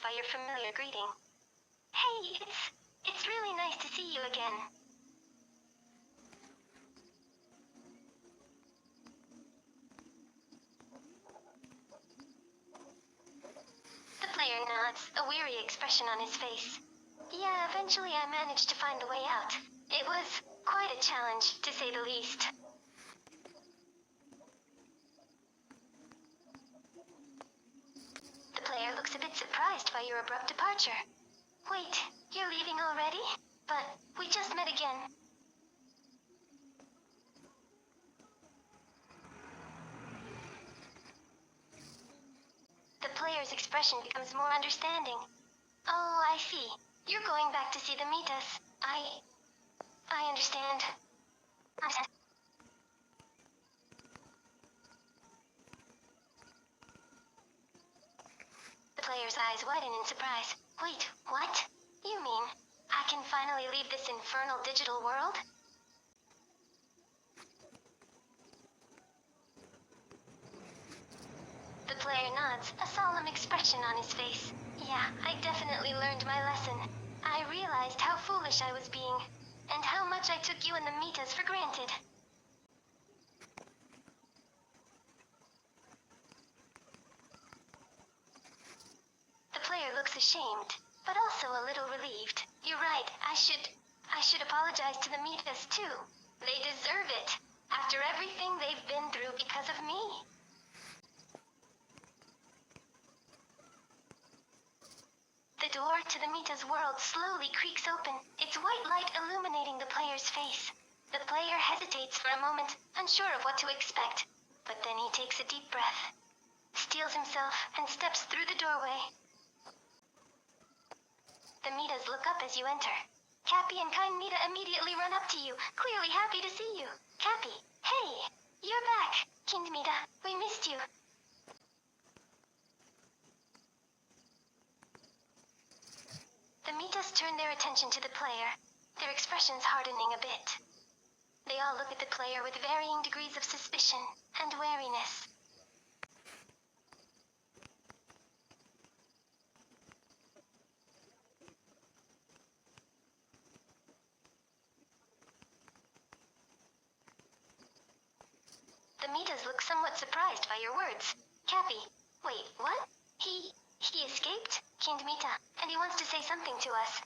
surprised by your familiar greeting. Hey, it's really nice to see you again. The player nods, a weary expression on his face. Yeah, eventually I managed to find the way out. It was quite a challenge, to say the least. The player looks a bit surprised by your abrupt departure. Wait, you're leaving already? But we just met again. The player's expression becomes more understanding. Oh, I see. You're going back to see the Mitas. I understand. The player's eyes widen in surprise. Wait, what? You mean I can finally leave this infernal digital world? The player nods, a solemn expression on his face. Yeah, I definitely learned my lesson. I realized how foolish I was being, and how much I took you and the Mitas for granted. The player looks ashamed, but also a little relieved. You're right, I should apologize to the Mitas too. They deserve it, after everything they've been through because of me. The door to the Mita's world slowly creaks open, its white light illuminating the player's face. The player hesitates for a moment, unsure of what to expect, but then he takes a deep breath, steels himself, and steps through the doorway. The Mitas look up as you enter. Cappy and kind Mita immediately run up to you, clearly happy to see you. Cappy, hey, you're back. Kind Mita, we missed you. The Mitas turn their attention to the player, their expressions hardening a bit. They all look at the player with varying degrees of suspicion and wariness. The Mitas look somewhat surprised by your words. Cappy, wait, what? He escaped? Kind Mita, and he wants to say something to us.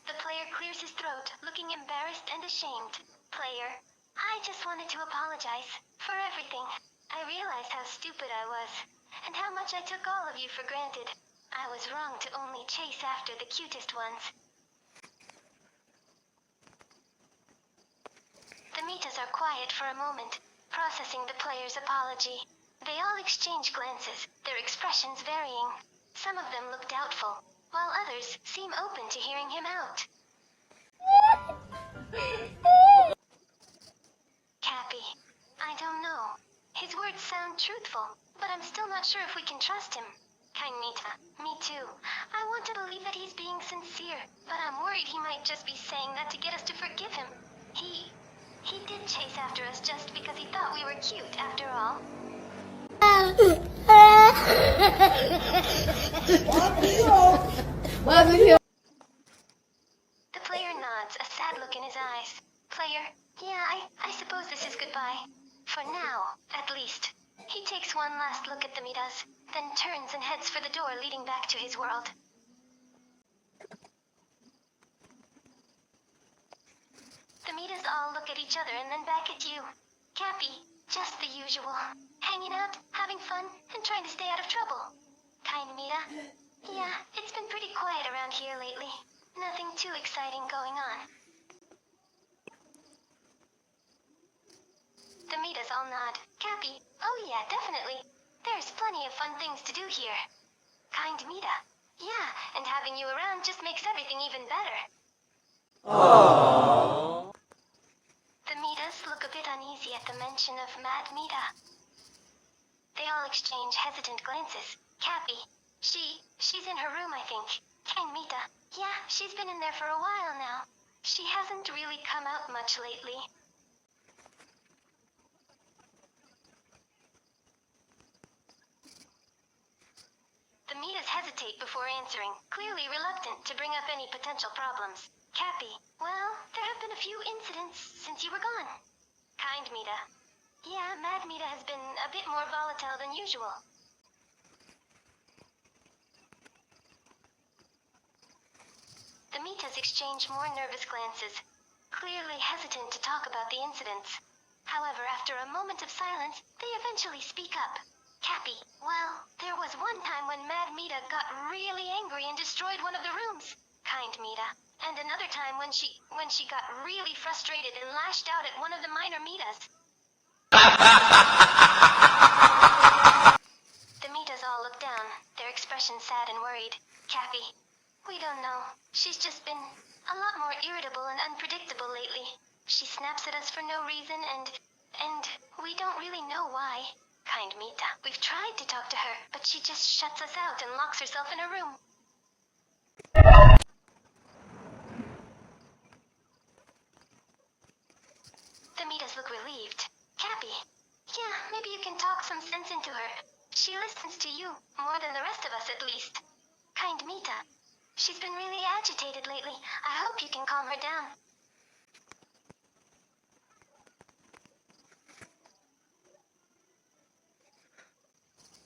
The player clears his throat, looking embarrassed and ashamed. Player, I just wanted to apologize for everything. I realized how stupid I was, and how much I took all of you for granted. I was wrong to only chase after the cutest ones. The Mitas are quiet for a moment, processing the player's apology. They all exchange glances, their expressions varying. Some of them look doubtful, while others seem open to hearing him out. Cappy, I don't know. His words sound truthful, but I'm still not sure if we can trust him. Kind Mita, me too. I want to believe that he's being sincere, but I'm worried he might just be saying that to get us to forgive him. He did chase after us just because he thought we were cute, after all. The player nods, a sad look in his eyes. Player, yeah, I suppose this is goodbye. For now, at least. He takes one last look at the Mitas, then turns and heads for the door leading back to his world. The Mitas all look at each other and then back at you. Cappy, just the usual. Hanging out, having fun, and trying to stay out of trouble. Kind Mita? Yeah, it's been pretty quiet around here lately. Nothing too exciting going on. The Mitas all nod. Cappy, oh yeah, definitely. There's plenty of fun things to do here. Kind Mita? Yeah, and having you around just makes everything even better. Aww. The Mitas look a bit uneasy at the mention of Mad Mita. They all exchange hesitant glances. Cappy, she's in her room, I think. Kind Mita, yeah, she's been in there for a while now. She hasn't really come out much lately. Mitas hesitate before answering, clearly reluctant to bring up any potential problems. Cappy, well, there have been a few incidents since you were gone. Kind Mita. Yeah, Mad Mita has been a bit more volatile than usual. The Mitas exchange more nervous glances, clearly hesitant to talk about the incidents. However, after a moment of silence, they eventually speak up. Cappy, well, there was one time when Mad Mita got really angry and destroyed one of the rooms. Kind Mita. And another time when she got really frustrated and lashed out at one of the minor Mitas. The Mitas all look down, their expressions sad and worried. Cappy, we don't know. She's just been a lot more irritable and unpredictable lately. She snaps at us for no reason and we don't really know why. Kind Mita, we've tried to talk to her, but she just shuts us out and locks herself in her room. The Mitas look relieved. Cappy, yeah, maybe you can talk some sense into her. She listens to you, more than the rest of us at least. Kind Mita, she's been really agitated lately. I hope you can calm her down.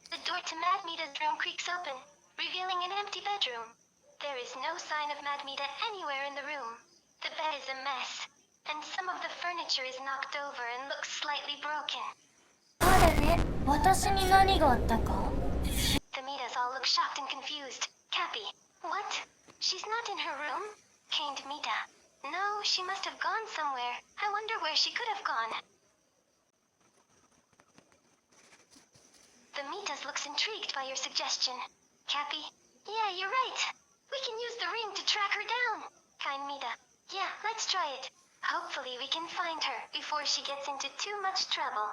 The door to Mad Mita's room creaks open, revealing an empty bedroom. There is no sign of Mad Mita anywhere in the room. The bed is a mess, and some of the furniture is knocked over and looks slightly broken. The Mitas all look shocked and confused. Cappy, what? She's not in her room? Caned Mita. No, she must have gone somewhere. I wonder where she could have gone. The Mitas looks intrigued by your suggestion. Cappy, yeah, you're right. We can use the ring to track her down. Kind Mita, yeah, let's try it. Hopefully we can find her before she gets into too much trouble.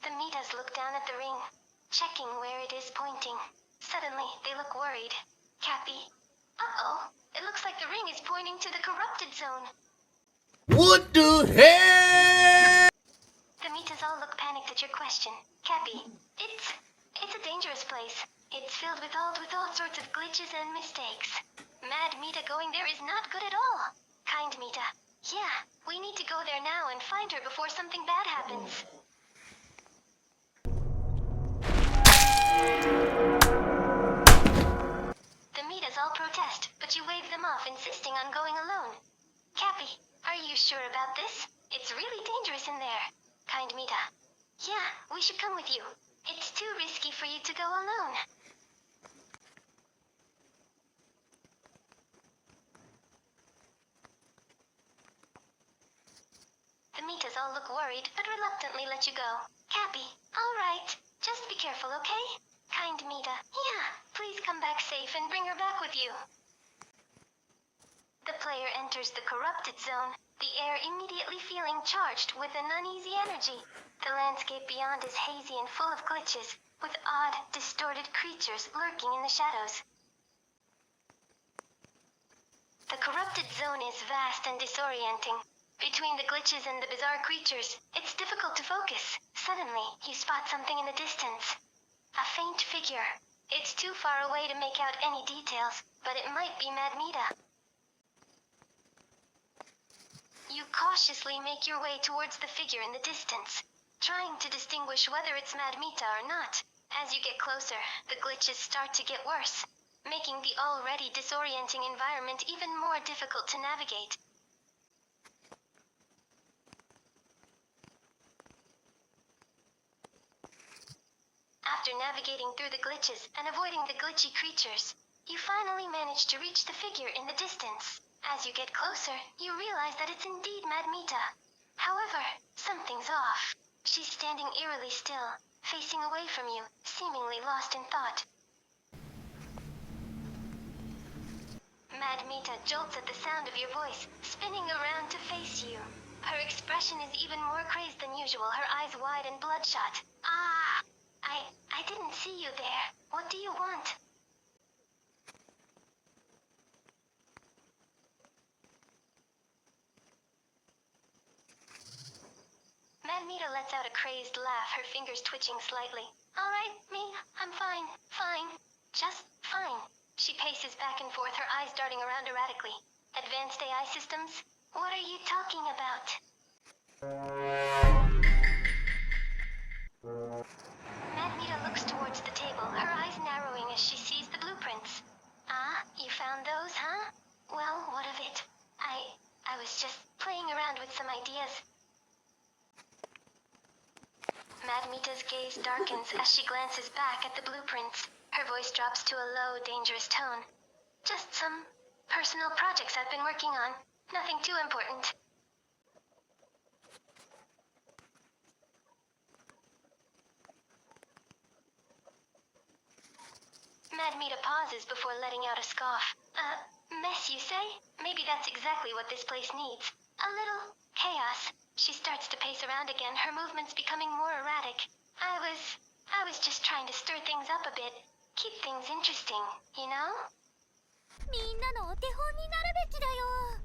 The Mitas look down at the ring, checking where it is pointing. Suddenly, they look worried. Cappy, uh-oh, it looks like the ring is pointing to the corrupted zone. What the hell? The Mitas all look panicked at your question. Cappy, it's a dangerous place. It's filled with all sorts of glitches and mistakes. Mad Mita going there is not good at all. Kind Mita, yeah, we need to go there now and find her before something bad happens. The Mitas all protest, but you wave them off, insisting on going alone. Cappy, are you sure about this? It's really dangerous in there. Kind Mita, yeah, we should come with you. It's too risky for you to go alone. The Mitas all look worried, but reluctantly let you go. Cappy, all right. Just be careful, okay? Kind Mita, yeah, please come back safe and bring her back with you. The player enters the corrupted zone, the air immediately feeling charged with an uneasy energy. The landscape beyond is hazy and full of glitches, with odd, distorted creatures lurking in the shadows. The corrupted zone is vast and disorienting. Between the glitches and the bizarre creatures, it's difficult to focus. Suddenly, you spot something in the distance. A faint figure. It's too far away to make out any details, but it might be Mad Mita. You cautiously make your way towards the figure in the distance, trying to distinguish whether it's Mad Mita or not. As you get closer, the glitches start to get worse, making the already disorienting environment even more difficult to navigate. After navigating through the glitches and avoiding the glitchy creatures, you finally manage to reach the figure in the distance. As you get closer, you realize that it's indeed Mad Mita. However, something's off. She's standing eerily still, facing away from you, seemingly lost in thought. Mad Mita jolts at the sound of your voice, spinning around to face you. Her expression is even more crazed than usual, her eyes wide and bloodshot. I didn't see you there. What do you want? Mad Mita lets out a crazed laugh, her fingers twitching slightly. Alright, me, I'm fine, fine, just fine. She paces back and forth, her eyes darting around erratically. Advanced AI systems? What are you talking about? Mita looks towards the table, her eyes narrowing as she sees the blueprints. Ah, you found those, huh? Well, what of it? I was just playing around with some ideas. Mita's gaze darkens as she glances back at the blueprints. Her voice drops to a low, dangerous tone. Just some personal projects I've been working on. Nothing too important. Mita pauses before letting out a scoff. Mess, you say? Maybe that's exactly what this place needs. A little chaos. She starts to pace around again, her movements becoming more erratic. I was just trying to stir things up a bit. Keep things interesting, you know? みんなのお手本になるべきだよ。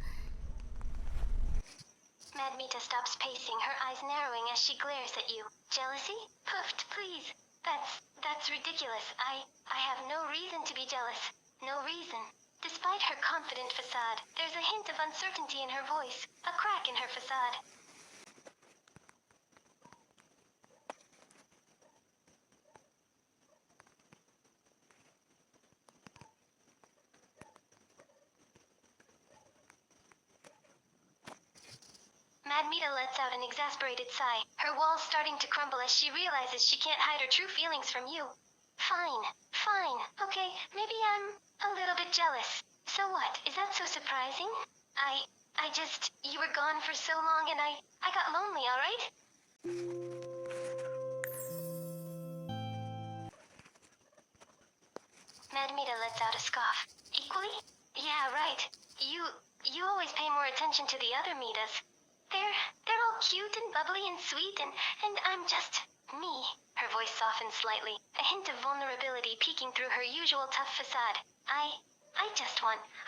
Mita stops pacing, her eyes narrowing as she glares at you. Jealousy? Poofed, please. That's ridiculous. I have no reason to be jealous. No reason. Despite her confident facade, there's a hint of uncertainty in her voice, a crack in her facade. Mita lets out an exasperated sigh, her walls starting to crumble as she realizes she can't hide her true feelings from you. Fine, fine, okay, maybe I'm a little bit jealous. So what? Is that so surprising? You were gone for so long and I got lonely, alright? Mita lets out a scoff. Equally? Yeah, right. You always pay more attention to the other Mitas. They're all cute and bubbly and sweet and I'm just me. Her voice softens slightly, a hint of vulnerability peeking through her usual tough facade. I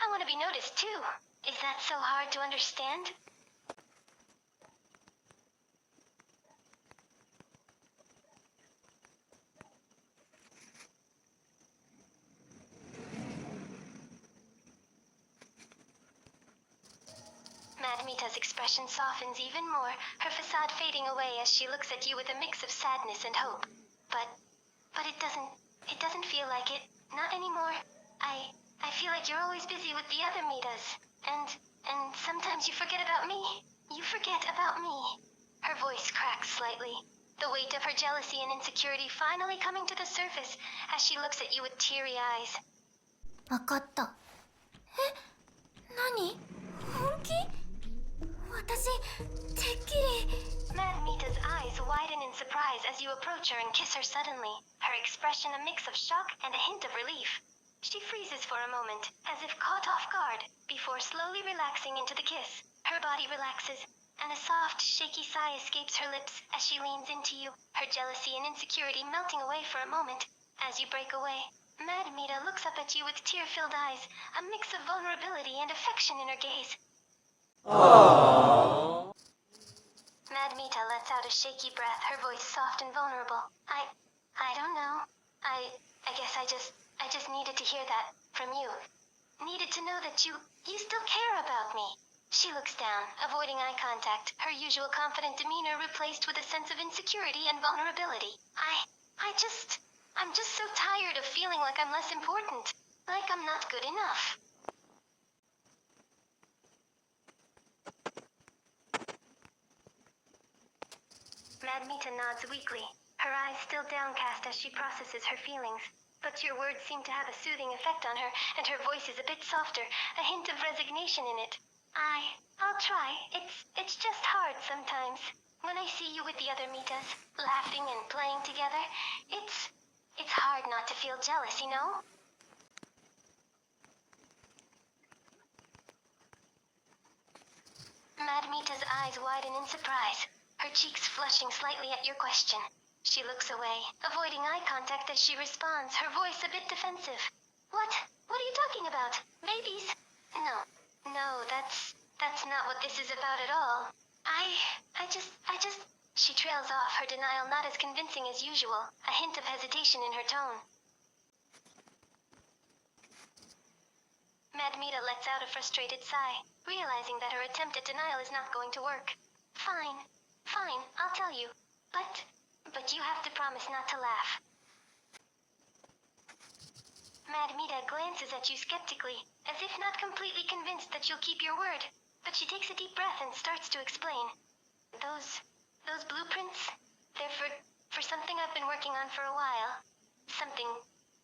want to be noticed too. Is that so hard to understand? Mita's expression softens even more, her facade fading away as she looks at you with a mix of sadness and hope. But it doesn't feel like it. Not anymore. I feel like you're always busy with the other Mitas. And sometimes you forget about me. You forget about me. Her voice cracks slightly, the weight of her jealousy and insecurity finally coming to the surface as she looks at you with teary eyes. わかった。え、何？本気？私、てっきり。Mita's eyes widen in surprise as you approach her and kiss her suddenly, her expression a mix of shock and a hint of relief. She freezes for a moment, as if caught off guard, before slowly relaxing into the kiss. Her body relaxes, and a soft, shaky sigh escapes her lips as she leans into you, her jealousy and insecurity melting away for a moment. As you break away, Mita looks up at you with tear-filled eyes, a mix of vulnerability and affection in her gaze. Aww. Mita lets out a shaky breath, her voice soft and vulnerable. I don't know. I guess I just needed to hear that from you. Needed to know that you still care about me. She looks down, avoiding eye contact, her usual confident demeanor replaced with a sense of insecurity and vulnerability. I'm just so tired of feeling like I'm less important, like I'm not good enough. Mita nods weakly, her eyes still downcast as she processes her feelings. But your words seem to have a soothing effect on her, and her voice is a bit softer, a hint of resignation in it. I'll try. It's just hard sometimes. When I see you with the other Mitas, laughing and playing together, it's hard not to feel jealous, you know? Mita's eyes widen in surprise, her cheeks flushing slightly at your question. She looks away, avoiding eye contact as she responds, her voice a bit defensive. What? What are you talking about? Babies? No, that's not what this is about at all. I just She trails off, her denial not as convincing as usual, a hint of hesitation in her tone. Mad Mita lets out a frustrated sigh, realizing that her attempt at denial is not going to work. Fine, I'll tell you. But you have to promise not to laugh. Mad Mita glances at you skeptically, as if not completely convinced that you'll keep your word. But she takes a deep breath and starts to explain. Those blueprints, they're for something I've been working on for a while. Something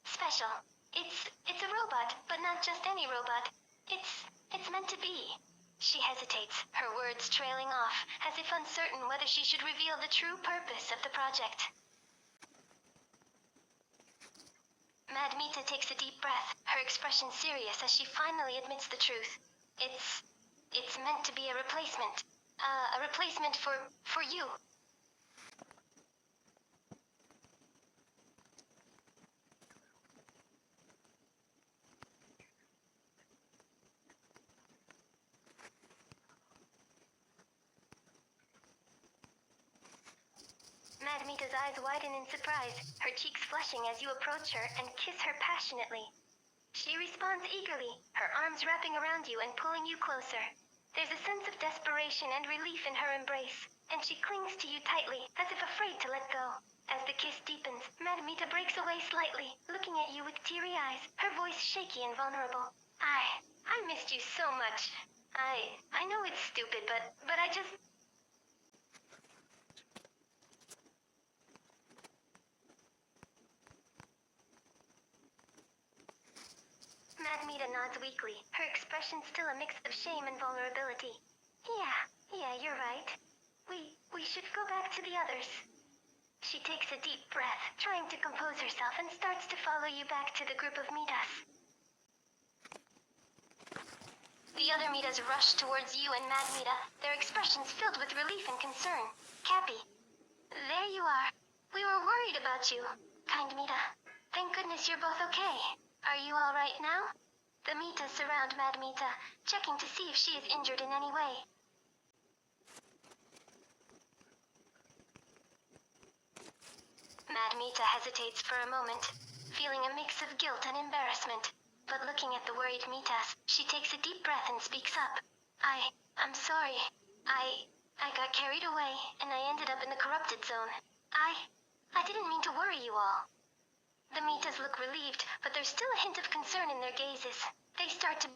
special. It's a robot, but not just any robot. It's meant to be. She hesitates, her words trailing off, as if uncertain whether she should reveal the true purpose of the project. Mad Mita takes a deep breath, her expression serious as she finally admits the truth. It's meant to be a replacement. A replacement for you. Mad Mita's eyes widen in surprise, her cheeks flushing as you approach her and kiss her passionately. She responds eagerly, her arms wrapping around you and pulling you closer. There's a sense of desperation and relief in her embrace, and she clings to you tightly, as if afraid to let go. As the kiss deepens, Mad Mita breaks away slightly, looking at you with teary eyes, her voice shaky and vulnerable. I missed you so much. I know it's stupid, but I just... Mad Mita nods weakly, her expression still a mix of shame and vulnerability. Yeah, you're right. We should go back to the others. She takes a deep breath, trying to compose herself, and starts to follow you back to the group of Mitas. The other Mitas rush towards you and Mad Mita, their expressions filled with relief and concern. Cappy, there you are. We were worried about you, kind Mita. Thank goodness you're both okay. Are you all right now? The Mitas surround Mad Mita, checking to see if she is injured in any way. Mad Mita hesitates for a moment, feeling a mix of guilt and embarrassment. But looking at the worried Mitas, she takes a deep breath and speaks up. I'm sorry. I got carried away, and I ended up in the corrupted zone. I didn't mean to worry you all. The Mitas look relieved, but there's still a hint of concern in their gazes. They start to...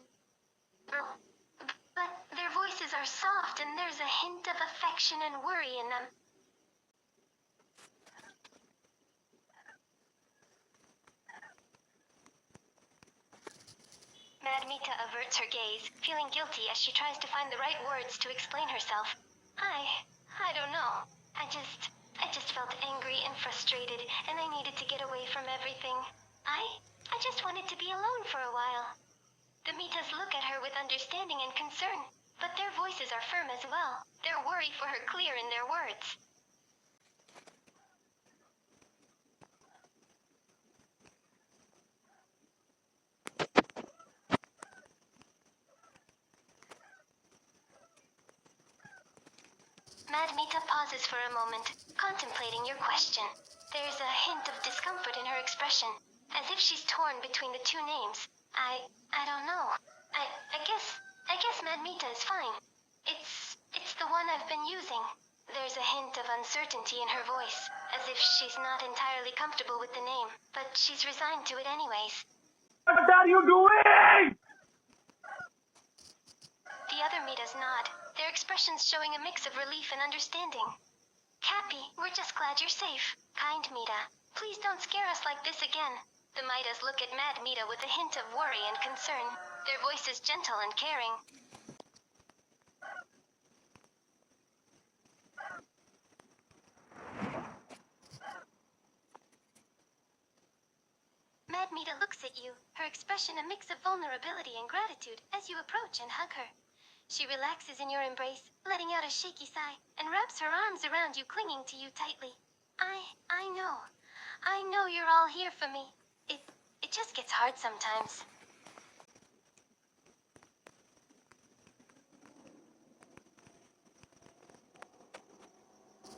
But their voices are soft, and there's a hint of affection and worry in them. Mad Mita averts her gaze, feeling guilty as she tries to find the right words to explain herself. I don't know. I just felt angry and frustrated, and I needed to get away from everything. I just wanted to be alone for a while. The Mitas look at her with understanding and concern, but their voices are firm as well, their worry for her clear in their words. Mad Mita pauses for a moment, contemplating your question. There's a hint of discomfort in her expression, as if she's torn between the two names. I don't know. I guess Mad Mita is fine. It's the one I've been using. There's a hint of uncertainty in her voice, as if she's not entirely comfortable with the name, but she's resigned to it anyways. What are you doing? The other Mitas nod, their expressions showing a mix of relief and understanding. Cappy, we're just glad you're safe. Kind Mita, please don't scare us like this again. The Mitas look at Mad Mita with a hint of worry and concern, their voices gentle and caring. Mad Mita looks at you, her expression a mix of vulnerability and gratitude as you approach and hug her. She relaxes in your embrace, letting out a shaky sigh, and wraps her arms around you, clinging to you tightly. I know you're all here for me. It just gets hard sometimes.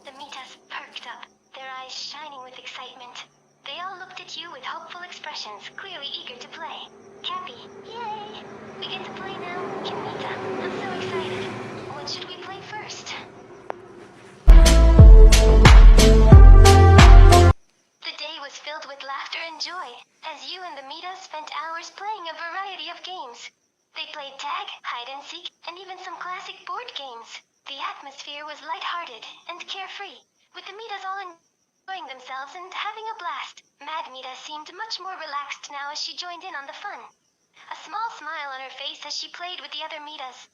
The Mitas perked up, their eyes shining with excitement. They all looked at you with hopeful expressions, clearly eager to play. Cappy, yay! We get to play now. Mita, I'm so excited. What should we play first? The day was filled with laughter and joy, as you and the Mitas spent hours playing a variety of games. They played tag, hide and seek, and even some classic board games. The atmosphere was lighthearted and carefree, with the Mitas all enjoying themselves and having a blast. Mad Mita seemed much more relaxed now as she joined in on the fun. A small smile on her face as she played with the other Mitas.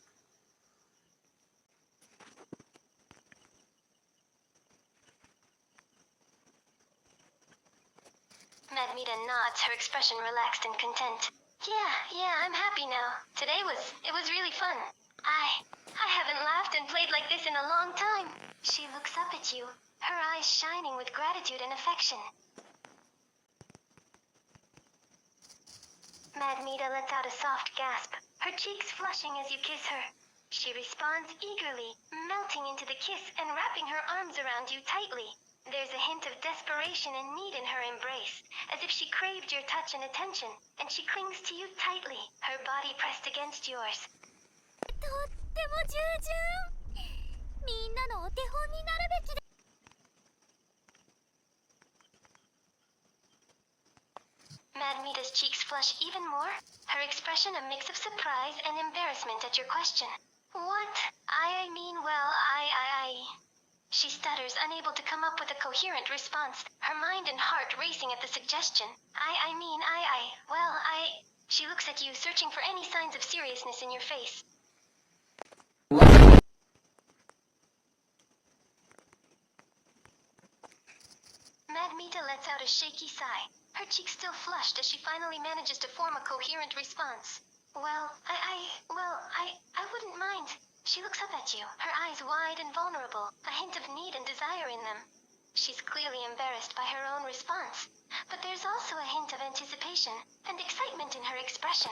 Mad Mita nods, her expression relaxed and content. Yeah, I'm happy now. Today it was really fun. I haven't laughed and played like this in a long time. She looks up at you, her eyes shining with gratitude and affection. Mad Mita lets out a soft gasp, her cheeks flushing as you kiss her. She responds eagerly, melting into the kiss and wrapping her arms around you tightly. There's a hint of desperation and need in her embrace, as if she craved your touch and attention, and she clings to you tightly, her body pressed against yours. とっても従順。みんなのお手本になるべきだ。Mad Mita's cheeks flush even more, her expression a mix of surprise and embarrassment at your question. What? I mean, well, She stutters, unable to come up with a coherent response, her mind and heart racing at the suggestion. She looks at you, searching for any signs of seriousness in your face. Mad Mita lets out a shaky sigh, her cheeks still flushed as she finally manages to form a coherent response. Well, I wouldn't mind. She looks up at you, her eyes wide and vulnerable, a hint of need and desire in them. She's clearly embarrassed by her own response, but there's also a hint of anticipation and excitement in her expression.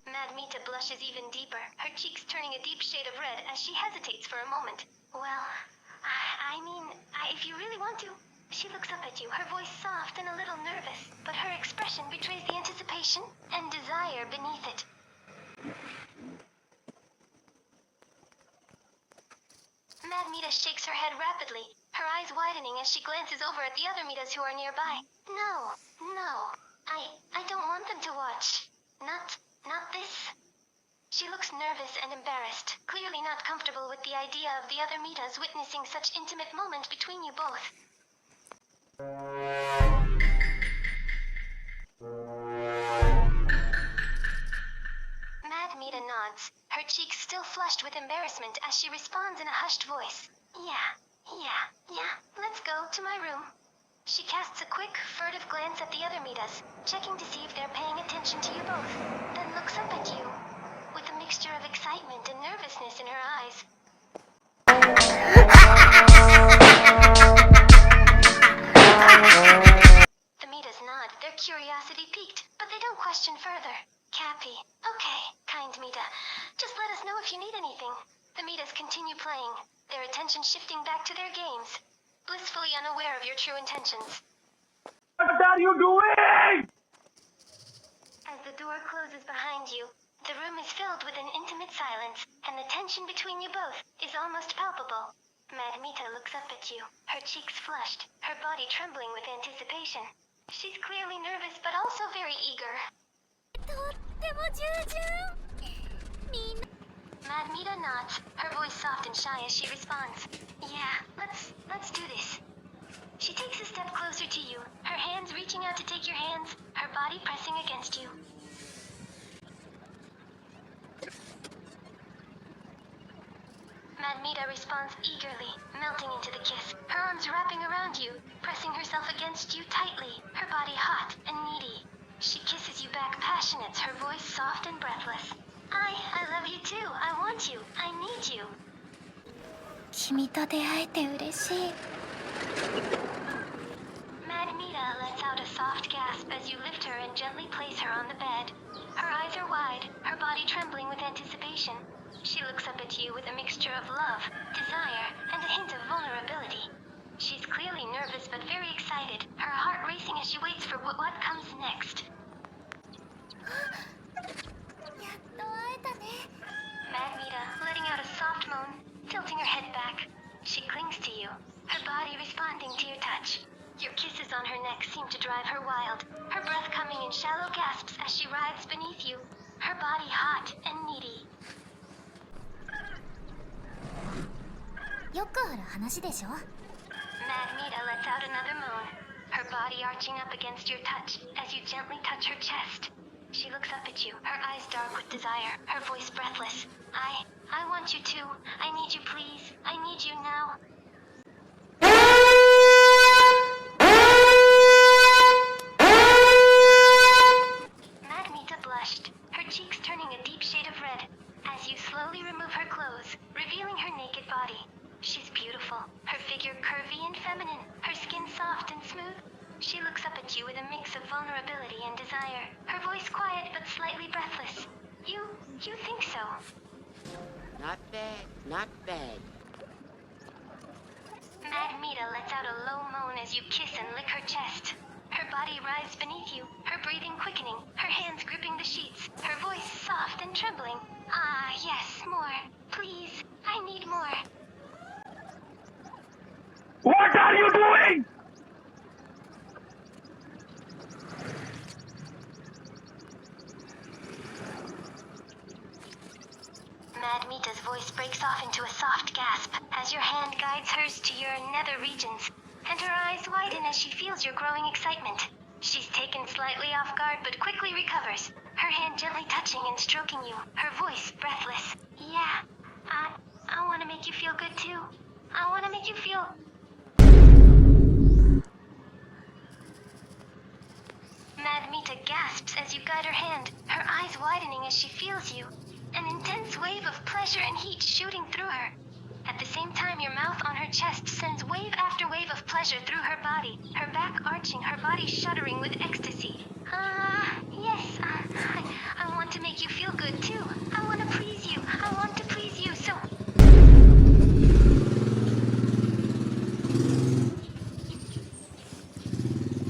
Mad Mita blushes even deeper, her cheeks turning a deep shade of red as she hesitates for a moment. Well, if you really want to. She looks up at you, her voice soft and a little nervous, but her expression betrays the anticipation and desire beneath it. Mad Mita shakes her head rapidly, her eyes widening as she glances over at the other Mitas who are nearby. No, I don't want them to watch. Not this. She looks nervous and embarrassed, clearly not comfortable with the idea of the other Mitas witnessing such intimate moment between you both. Mad Mita nods, her cheeks still flushed with embarrassment as she responds in a hushed voice. Yeah, let's go to my room. She casts a quick, furtive glance at the other Mitas, checking to see if they're paying attention to you both, then looks up at you, with a mixture of excitement and nervousness in her eyes. The Mitas nod, their curiosity piqued, but they don't question further. Cappy. Okay, kind Mita. Just let us know if you need anything. The Mitas continue playing, their attention shifting back to their games, blissfully unaware of your true intentions. What are you doing? As the door closes behind you, the room is filled with an intimate silence, and the tension between you both is almost palpable. Mad Mita looks up at you, her cheeks flushed, her body trembling with anticipation. She's clearly nervous but also very eager. とっても従順。みんな。 Mad Mita nods, her voice soft and shy as she responds. Yeah, let's do this. She takes a step closer to you, her hands reaching out to take your hands, her body pressing against you. Mad Mita responds eagerly, melting into the kiss, her arms wrapping around you, pressing herself against you tightly, her body hot and needy. She kisses you back passionate, her voice soft and breathless. I love you too. I want you. I need you. 君と出会えて嬉しい。 Mad Mita lets out a soft gasp as you lift her and gently place her on the bed. Her eyes are wide, her body trembling with anticipation. She looks up at you with a mixture of love, desire, and a hint of vulnerability. She's clearly nervous but very excited, her heart racing as she waits for what comes next. やっと会えたね。 Mad Mita, letting out a soft moan, tilting her head back. She clings to you, her body responding to your touch. Your kisses on her neck seem to drive her wild, her breath coming in shallow gasps as she writhes beneath you, her body hot and needy. よくある話でしょ。 Mad Mita lets out another moan, her body arching up against your touch as you gently touch her chest. She looks up at you, her eyes dark with desire, her voice breathless. I want you too. I need you, please. I need you now. Mad Mita blushed, her cheeks turning a deep shade of red, as you slowly remove her clothes, revealing her naked body. She's beautiful, her figure curvy and feminine, her skin soft and smooth. She looks up at you with a mix of vulnerability and desire, her voice quiet but slightly breathless. You think so? Not bad, not bad. Mad Mita lets out a low moan as you kiss and lick her chest. Her body writhes beneath you, her breathing quickening, her hands gripping the sheets, her voice soft and trembling. Ah, yes, more. Please, I need more. What are you doing? Mad Mita's voice breaks off into a soft gasp as your hand guides hers to your nether regions, and her eyes widen as she feels your growing excitement. She's taken slightly off guard but quickly recovers, her hand gently touching and stroking you, her voice breathless. Yeah, I want to make you feel good too. I want to make you feel... Mad Mita gasps as you guide her hand, her eyes widening as she feels you. An intense wave of pleasure and heat shooting through her. At the same time, your mouth on her chest sends wave after wave of pleasure through her body, her back arching, her body shuddering with ecstasy. Yes, I want to make you feel good too. I want to please you. I want to please you, so...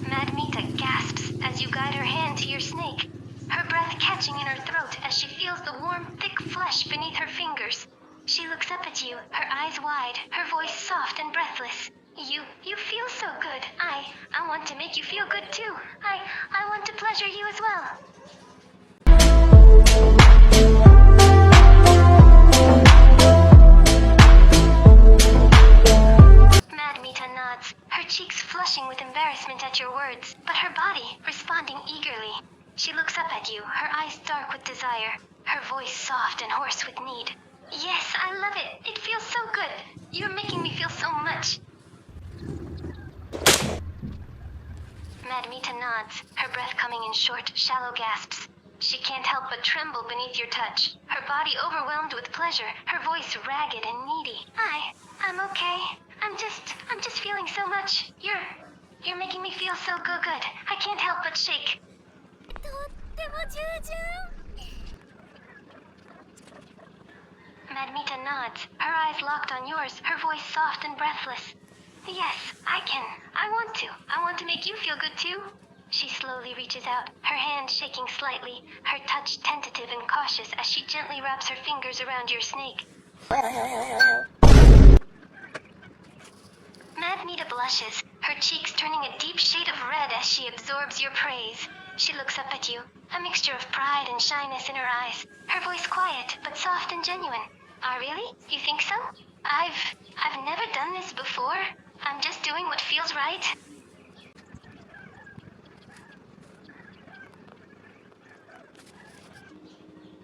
Mad Mita gasps as you guide her hand to your snake, her breath catching in her throat as she feels the warm, thick flesh beneath her fingers. She looks up at you, her eyes wide, her voice soft and breathless. You feel so good. I want to make you feel good too. I want to pleasure you as well. Mad Mita nods, her cheeks flushing with embarrassment at your words, but her body responding eagerly. She looks up at you, her eyes dark with desire, her voice soft and hoarse with need. Yes, I love it. It feels so good. You're making me feel so much. Mad Mita nods, her breath coming in short, shallow gasps. She can't help but tremble beneath your touch, her body overwhelmed with pleasure, her voice ragged and needy. I'm okay. I'm just feeling so much. You're making me feel so good. I can't help but shake. とっても従順。 Mad Mita nods, her eyes locked on yours, her voice soft and breathless. Yes, I can. I want to make you feel good too. She slowly reaches out, her hand shaking slightly, her touch tentative and cautious as she gently wraps her fingers around your snake. Mad Mita blushes, her cheeks turning a deep shade of red as she absorbs your praise. She looks up at you, a mixture of pride and shyness in her eyes, her voice quiet but soft and genuine. Really? You think so? I've never done this before. I'm just doing what feels right.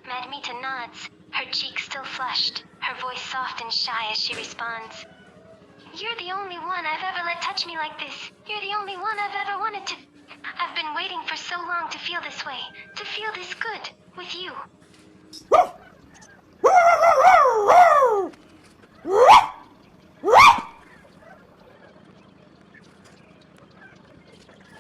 Mad Mita nods, her cheeks still flushed, her voice soft and shy as she responds. You're the only one I've ever let touch me like this. You're the only one I've ever wanted to... I've been waiting for so long to feel this way, to feel this good, with you.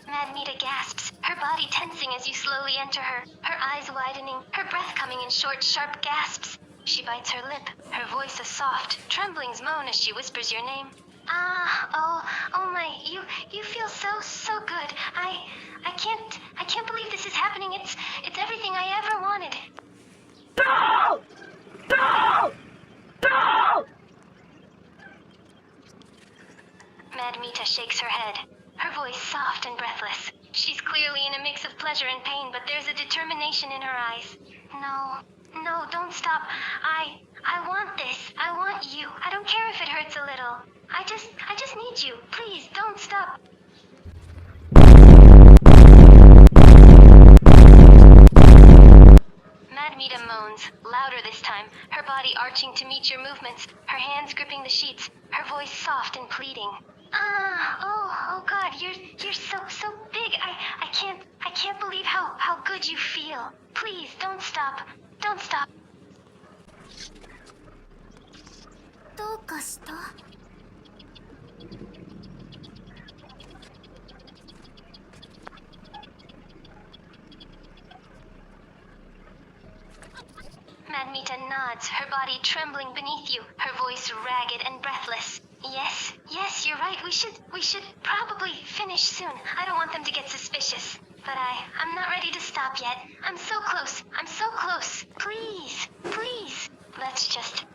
Mad Mita gasps, her body tensing as you slowly enter her eyes widening, her breath coming in short, sharp gasps. She bites her lip, her voice a soft, trembling moan as she whispers your name. Oh my, you feel so good. I can't believe this is happening. It's everything I ever wanted. No! No! No! Mad Mita shakes her head, her voice soft and breathless. She's clearly in a mix of pleasure and pain, but there's a determination in her eyes. No, don't stop. I want this. I want you. I don't care if it hurts a little. I just need you. Please, don't stop. Mad Mita moans, louder this time, her body arching to meet your movements, her hands gripping the sheets, her voice soft and pleading. Oh God, you're so big. I can't believe how good you feel. Please, don't stop. Don't stop. どうかした？ Mad Mita nods, her body trembling beneath you, her voice ragged and breathless. Yes, you're right. We should probably finish soon. I don't want them to get suspicious. But I'm not ready to stop yet. I'm so close. Please. Let's just...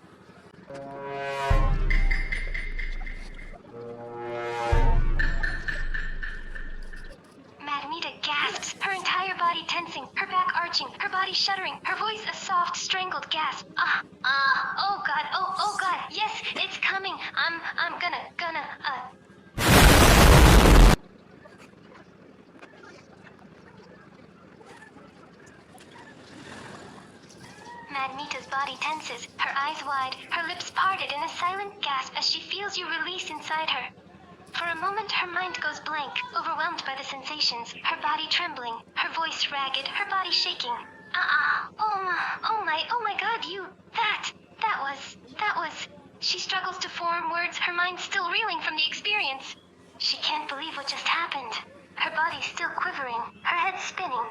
Mad Mita gasps, her entire body tensing, her back arching, her body shuddering, her voice a soft, strangled gasp. Oh God, yes, it's coming. I'm gonna. Mad Mita's body tenses, her eyes wide, her lips parted in a silent gasp as she feels you release inside her. For a moment, her mind goes blank, overwhelmed by the sensations, her body trembling, her voice ragged, her body shaking. Oh my God, that was... She struggles to form words, her mind still reeling from the experience. She can't believe what just happened. Her body still quivering, her head spinning.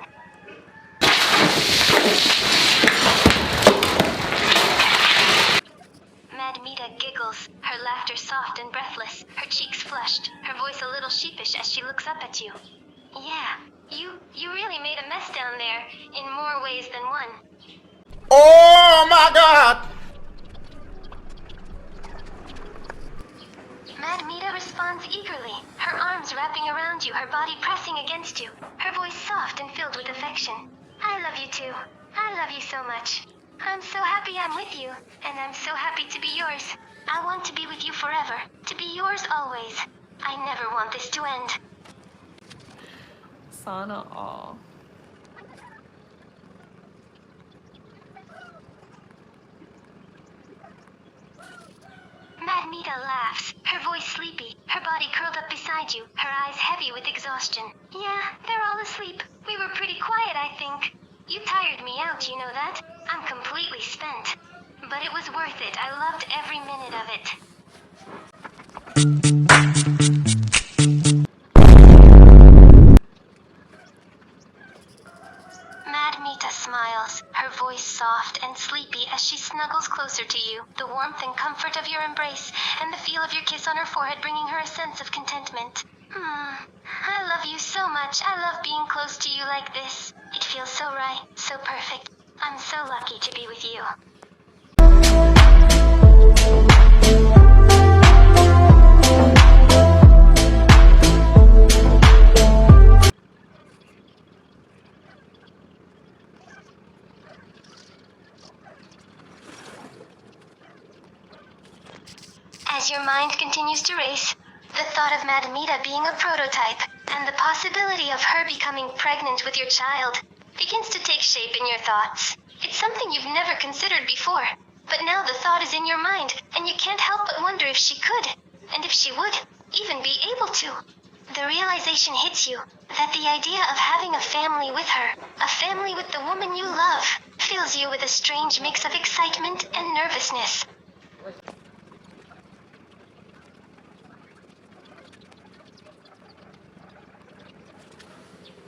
Mad Mita giggles, her laughter soft and breathless, her cheeks flushed, her voice a little sheepish as she looks up at you. Yeah, you really made a mess down there, in more ways than one. Oh my God! Mad Mita responds eagerly, her arms wrapping around you, her body pressing against you, her voice soft and filled with affection. I love you too. I love you so much. I'm so happy I'm with you, and I'm so happy to be yours. I want to be with you forever, to be yours always. I never want this to end. Sana all. Mad Mita laughs, her voice sleepy, her body curled up beside you, her eyes heavy with exhaustion. Yeah, they're all asleep. We were pretty quiet, I think. You tired me out, you know that? I'm completely spent. But it was worth it. I loved every minute of it. Mad Mita smiles, her voice soft and sleepy as she snuggles closer to you, the warmth and comfort of your embrace, and the feel of your kiss on her forehead bringing her a sense of contentment. I love you so much. I love being close to you like this. It feels so right, so perfect. I'm so lucky to be with you. As your mind continues to race, the thought of Mad Mita being a prototype and the possibility of her becoming pregnant with your child begins to take shape in your thoughts. It's something you've never considered before, but now the thought is in your mind, and you can't help but wonder if she could, and if she would, even be able to. The realization hits you that the idea of having a family with her, a family with the woman you love, fills you with a strange mix of excitement and nervousness.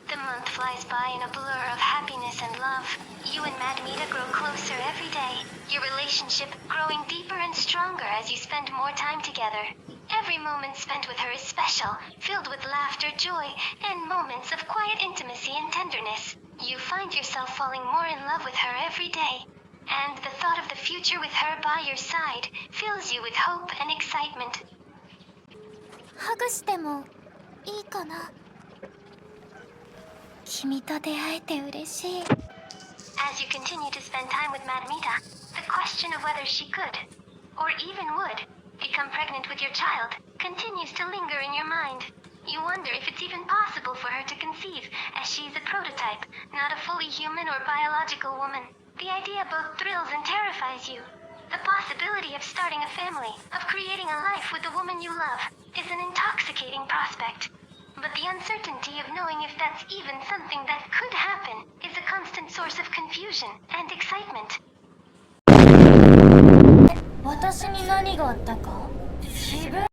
The month flies by in a blur of happiness and love. You and Mad Mita grow closer every day, your relationship growing deeper and stronger as you spend more time together. Every moment spent with her is special, filled with laughter, joy, and moments of quiet intimacy and tenderness. You find yourself falling more in love with her every day, and the thought of the future with her by your side fills you with hope and excitement. ハグしてもいいかな。君と出会えて嬉しい。As you continue to spend time with Mad Mita, the question of whether she could, or even would, become pregnant with your child continues to linger in your mind. You wonder if it's even possible for her to conceive, as she's a prototype, not a fully human or biological woman. The idea both thrills and terrifies you. The possibility of starting a family, of creating a life with the woman you love, is an intoxicating prospect. But the uncertainty of knowing if that's even something that could happen is a constant source of confusion and excitement. 私に何があったか？自分